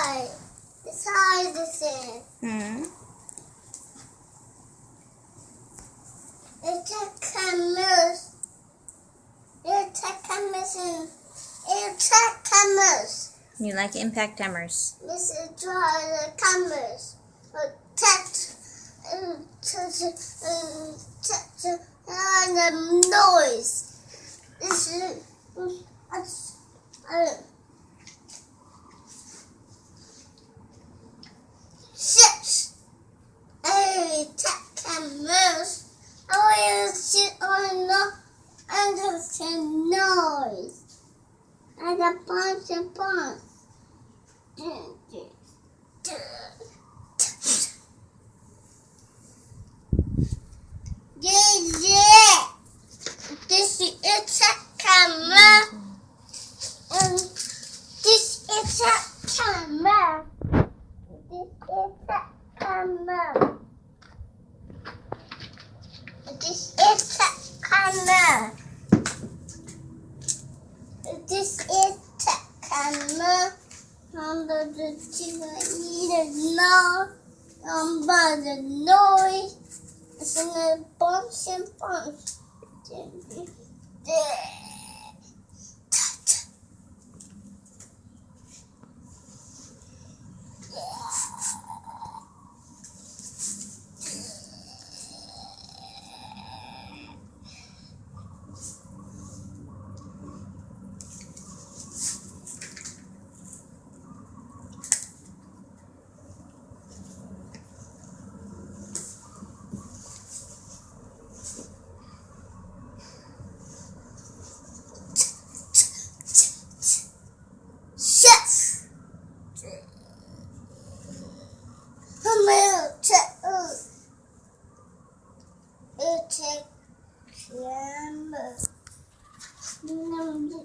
side. The side is in. It's a cameras. It's a cameras. It's a cameras. You like impact hammers? This is draw the cameras. Touch the noise. This is six. Tech cameras. I will sit on the under the noise. And a punch and punch. Yeah. This is a camera. This is a camera. This is a camera. This is a camera. This is a camera. Under the noise. It's in a bunch and bunch.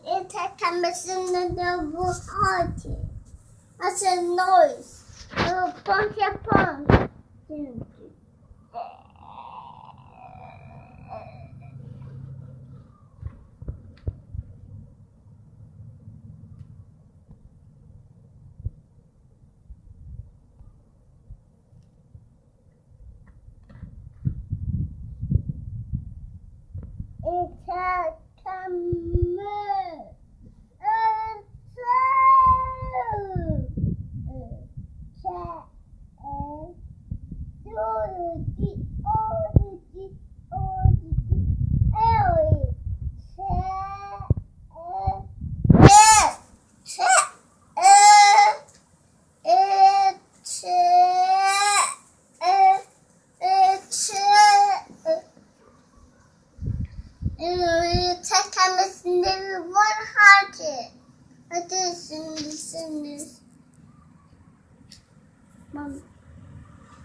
It's a camera in the double party. That's a noise. Punch and punch. It's a camera. Mom.